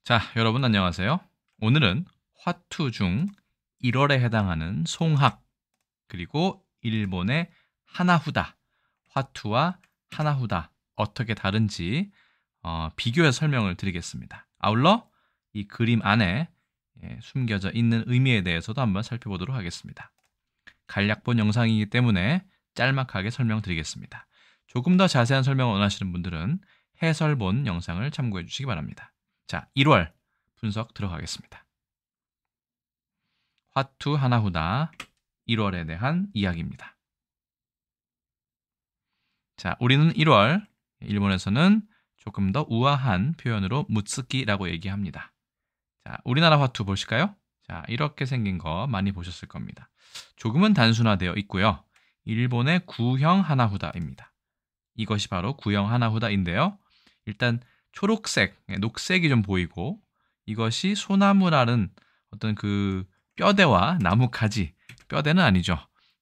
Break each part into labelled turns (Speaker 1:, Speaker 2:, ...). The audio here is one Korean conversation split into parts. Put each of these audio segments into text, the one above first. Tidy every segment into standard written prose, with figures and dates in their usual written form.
Speaker 1: 자, 여러분 안녕하세요. 오늘은 화투 중 1월에 해당하는 송학, 그리고 일본의 하나후다, 화투와 하나후다 어떻게 다른지 비교해서 설명을 드리겠습니다. 아울러 이 그림 안에 숨겨져 있는 의미에 대해서도 한번 살펴보도록 하겠습니다. 간략본 영상이기 때문에 짤막하게 설명드리겠습니다. 조금 더 자세한 설명을 원하시는 분들은 해설본 영상을 참고해 주시기 바랍니다. 자, 1월 분석 들어가겠습니다. 화투 하나후다 1월에 대한 이야기입니다. 자, 우리는 1월, 일본에서는 조금 더 우아한 표현으로 무츠키라고 얘기합니다. 자, 우리나라 화투 보실까요? 자, 이렇게 생긴 거 많이 보셨을 겁니다. 조금은 단순화되어 있고요. 일본의 구형 하나후다입니다. 이것이 바로 구형 하나후다인데요. 일단 초록색, 녹색이 좀 보이고 이것이 소나무라는 어떤 그 뼈대와 나뭇가지, 뼈대는 아니죠.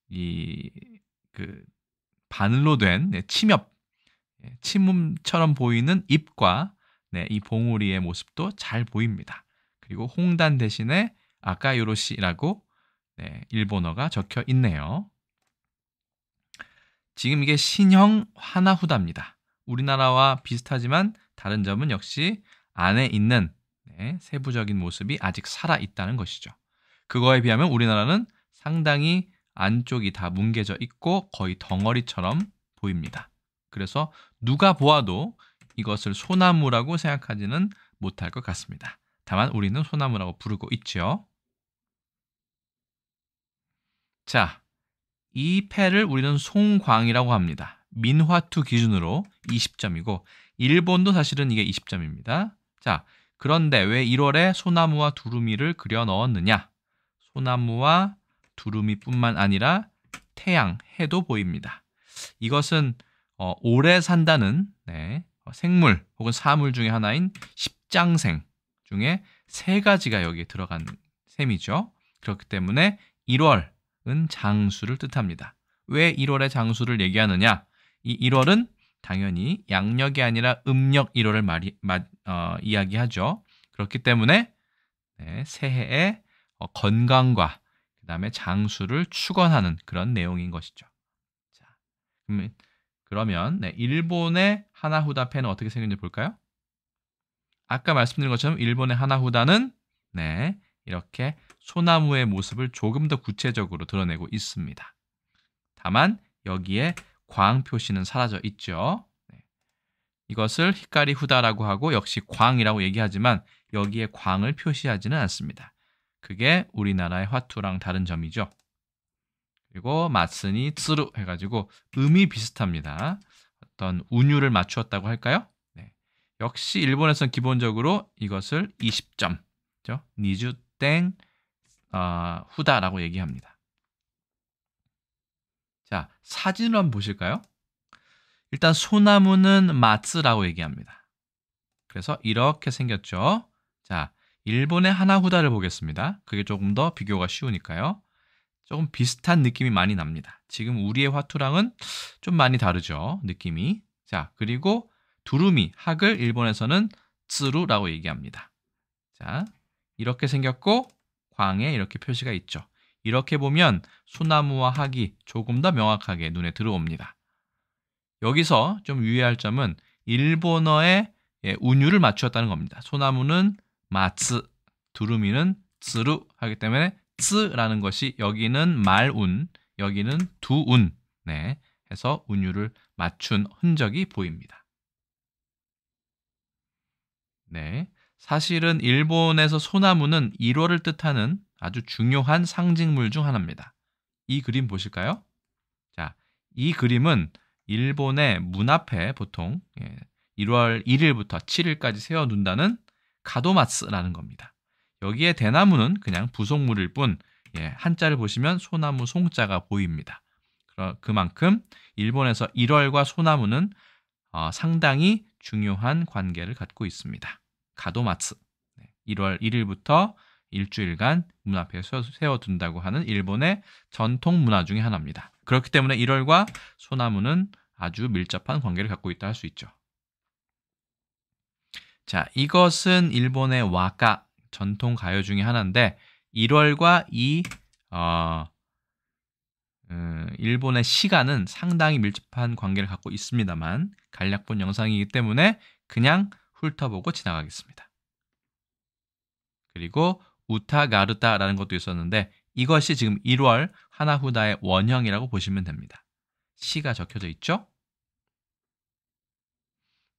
Speaker 1: 이 그 바늘로 된 침엽, 침움처럼 보이는 잎과 이 봉우리의 모습도 잘 보입니다. 그리고 홍단 대신에 아카요로시라고 일본어가 적혀 있네요. 지금 이게 신형 하나후다입니다. 우리나라와 비슷하지만 다른 점은 역시 안에 있는 세부적인 모습이 아직 살아있다는 것이죠. 그거에 비하면 우리나라는 상당히 안쪽이 다 뭉개져 있고 거의 덩어리처럼 보입니다. 그래서 누가 보아도 이것을 소나무라고 생각하지는 못할 것 같습니다. 다만 우리는 소나무라고 부르고 있죠. 자, 이 패를 우리는 송광이라고 합니다. 민화투 기준으로 20점이고 일본도 사실은 이게 20점입니다. 자, 그런데 왜 1월에 소나무와 두루미를 그려 넣었느냐? 소나무와 두루미뿐만 아니라 태양, 해도 보입니다. 이것은 오래 산다는 생물 혹은 사물 중에 하나인 십장생 중에 세 가지가 여기에 들어간 셈이죠. 그렇기 때문에 1월은 장수를 뜻합니다. 왜 1월의 장수를 얘기하느냐? 이 1월은 당연히 양력이 아니라 음력 1월을 이야기하죠. 그렇기 때문에 새해의 건강과 그 다음에 장수를 축원하는 그런 내용인 것이죠. 자, 그러면 일본의 하나후다 패는 어떻게 생겼는지 볼까요? 아까 말씀드린 것처럼 일본의 하나후다는 이렇게 소나무의 모습을 조금 더 구체적으로 드러내고 있습니다. 다만 여기에 광 표시는 사라져 있죠. 이것을 히카리 후다라고 하고 역시 광이라고 얘기하지만 여기에 광을 표시하지는 않습니다. 그게 우리나라의 화투랑 다른 점이죠. 그리고 마쓰니 쯔루 해가지고 음이 비슷합니다. 어떤 운율을 맞추었다고 할까요? 역시 일본에서는 기본적으로 이것을 20점, 니주땡 후다라고 얘기합니다. 자, 사진을 한번 보실까요? 일단 소나무는 마츠라고 얘기합니다. 그래서 이렇게 생겼죠. 자, 일본의 하나후다를 보겠습니다. 그게 조금 더 비교가 쉬우니까요. 조금 비슷한 느낌이 많이 납니다. 지금 우리의 화투랑은 좀 많이 다르죠. 느낌이. 자, 그리고 두루미, 학을 일본에서는 쯔루라고 얘기합니다. 자, 이렇게 생겼고 광에 이렇게 표시가 있죠. 이렇게 보면 소나무와 학이 조금 더 명확하게 눈에 들어옵니다. 여기서 좀 유의할 점은 일본어의 운율을 맞추었다는 겁니다. 소나무는 마츠, 두루미는 쯔루 하기 때문에 쯔라는 것이 여기는 말운, 여기는 두운 해서 운율을 맞춘 흔적이 보입니다. 사실은 일본에서 소나무는 1월을 뜻하는 아주 중요한 상징물 중 하나입니다. 이 그림 보실까요? 자, 이 그림은 일본의 문 앞에 보통 1월 1일부터 7일까지 세워둔다는 가도마츠라는 겁니다. 여기에 대나무는 그냥 부속물일 뿐 한자를 보시면 소나무 송자가 보입니다. 그만큼 일본에서 1월과 소나무는 상당히 중요한 관계를 갖고 있습니다. 가도마츠, 1월 1일부터 일주일간 문 앞에 세워둔다고 하는 일본의 전통 문화 중에 하나입니다. 그렇기 때문에 1월과 소나무는 아주 밀접한 관계를 갖고 있다 할 수 있죠. 자, 이것은 일본의 와카 전통 가요 중에 하나인데 1월과 이 일본의 시간은 상당히 밀접한 관계를 갖고 있습니다만 간략본 영상이기 때문에 그냥 훑어보고 지나가겠습니다. 그리고 우타가르타라는 것도 있었는데 이것이 지금 1월 하나후다의 원형이라고 보시면 됩니다. 시가 적혀져 있죠?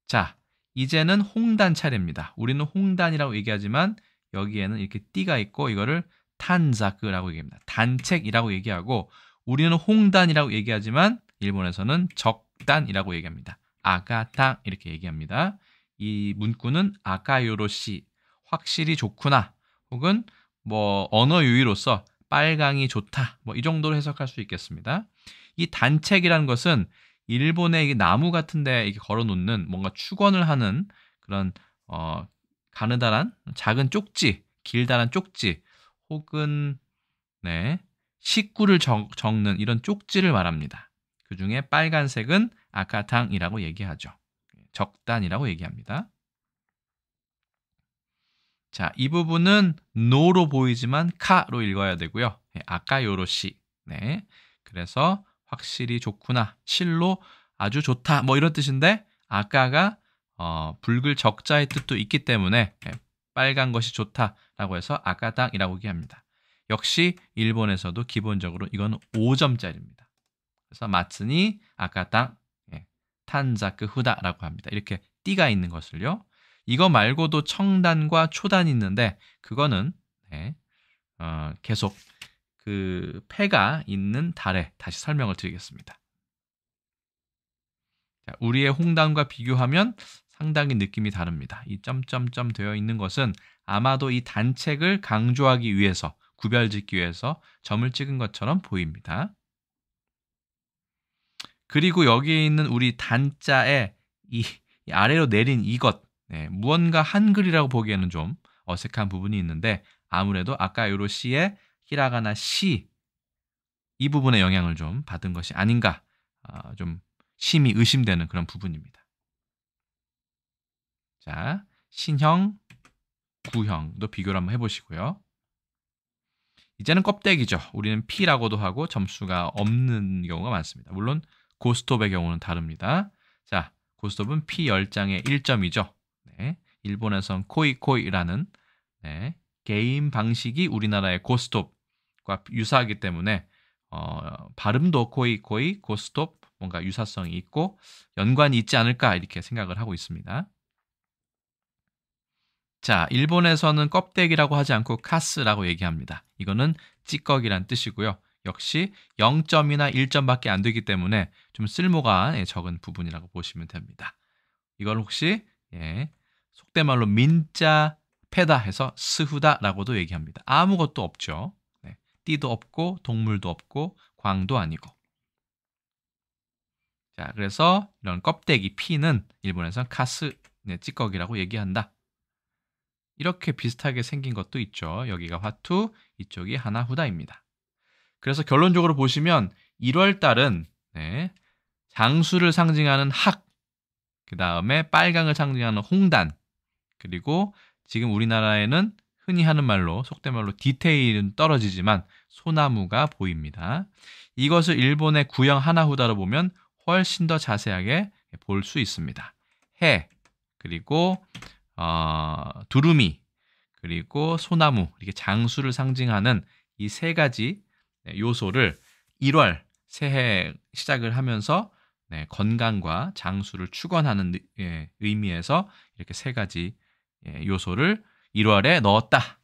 Speaker 1: 자, 이제는 홍단 차례입니다. 우리는 홍단이라고 얘기하지만 여기에는 이렇게 띠가 있고 이거를 탄자크라고 얘기합니다. 단책이라고 얘기하고 우리는 홍단이라고 얘기하지만 일본에서는 적단이라고 얘기합니다. 아가탕 이렇게 얘기합니다. 이 문구는 아카요로시 확실히 좋구나 혹은 뭐 언어 유희로서 빨강이 좋다 뭐 이 정도로 해석할 수 있겠습니다. 이 단책이라는 것은 일본의 나무 같은 데 이렇게 걸어 놓는 뭔가 축원을 하는 그런 가느다란 작은 쪽지, 길다란 쪽지 혹은 식구를 적는 이런 쪽지를 말합니다. 그 중에 빨간색은 아카탕이라고 얘기하죠. 적단이라고 얘기합니다. 자, 이 부분은 노로 보이지만 카로 읽어야 되고요. 아까요로시. 네. 그래서 확실히 좋구나. 실로 아주 좋다. 뭐 이런 뜻인데 아까가 붉을 적자의 뜻도 있기 때문에 빨간 것이 좋다라고 해서 아까당이라고 얘기합니다. 역시 일본에서도 기본적으로 이건 5점짜리입니다. 그래서 마츠니 아까당 탄자크 후다라고 합니다. 이렇게 띠가 있는 것을요. 이거 말고도 청단과 초단이 있는데 그거는 계속 그 패가 있는 달에 다시 설명을 드리겠습니다. 자, 우리의 홍단과 비교하면 상당히 느낌이 다릅니다. 이 점점점 되어 있는 것은 아마도 이 단책을 강조하기 위해서 구별짓기 위해서 점을 찍은 것처럼 보입니다. 그리고 여기에 있는 우리 단자에 이 아래로 내린 이것 무언가 한글이라고 보기에는 좀 어색한 부분이 있는데 아무래도 아까 요로시의 히라가나 시 이 부분의 영향을 좀 받은 것이 아닌가 좀 심히 의심되는 그런 부분입니다. 자, 신형, 구형도 비교를 한번 해보시고요. 이제는 껍데기죠. 우리는 P라고도 하고 점수가 없는 경우가 많습니다. 물론 고스톱의 경우는 다릅니다. 자, 고스톱은 P 10장에 1점이죠. 일본에선 코이코이라는 게임 방식이 우리나라의 고스톱과 유사하기 때문에 발음도 코이코이, 고스톱 뭔가 유사성이 있고 연관이 있지 않을까 이렇게 생각을 하고 있습니다. 자, 일본에서는 껍데기라고 하지 않고 카스라고 얘기합니다. 이거는 찌꺼기란 뜻이고요. 역시 0점이나 1점밖에 안 되기 때문에 좀 쓸모가 적은 부분이라고 보시면 됩니다. 이걸 혹시 속대말로 민자 패다 해서 스후다라고도 얘기합니다. 아무것도 없죠. 띠도 없고 동물도 없고 광도 아니고. 자, 그래서 이런 껍데기 피는 일본에서는 카스 찌꺼기라고 얘기한다. 이렇게 비슷하게 생긴 것도 있죠. 여기가 화투, 이쪽이 하나후다입니다. 그래서 결론적으로 보시면 1월 달은 장수를 상징하는 학, 그 다음에 빨강을 상징하는 홍단, 그리고 지금 우리나라에는 흔히 하는 말로 속된 말로 디테일은 떨어지지만 소나무가 보입니다. 이것을 일본의 구형 하나후다로 보면 훨씬 더 자세하게 볼 수 있습니다. 해, 그리고 두루미, 그리고 소나무, 이렇게 장수를 상징하는 이 세 가지 요소를 1월 새해 시작을 하면서 건강과 장수를 축원하는 의미에서 이렇게 세 가지 요소를 1월에 넣었다.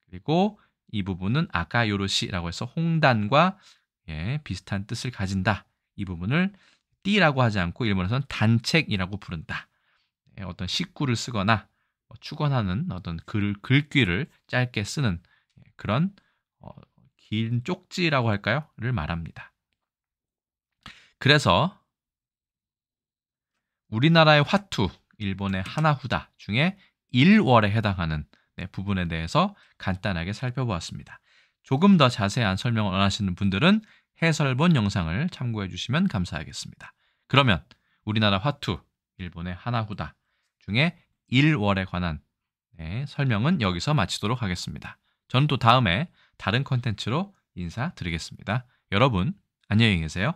Speaker 1: 그리고 이 부분은 아카요로시라고 해서 홍단과 비슷한 뜻을 가진다. 이 부분을 띠라고 하지 않고 일본에서는 단책이라고 부른다. 어떤 식구를 쓰거나 축원하는 어떤 글귀를 짧게 쓰는 그런 긴 쪽지라고 할까요?를 말합니다. 그래서 우리나라의 화투, 일본의 하나후다 중에 1월에 해당하는 부분에 대해서 간단하게 살펴보았습니다. 조금 더 자세한 설명을 원하시는 분들은 해설본 영상을 참고해 주시면 감사하겠습니다. 그러면 우리나라 화투, 일본의 하나후다 중에 1월에 관한 설명은 여기서 마치도록 하겠습니다. 저는 또 다음에 다른 컨텐츠로 인사드리겠습니다. 여러분, 안녕히 계세요.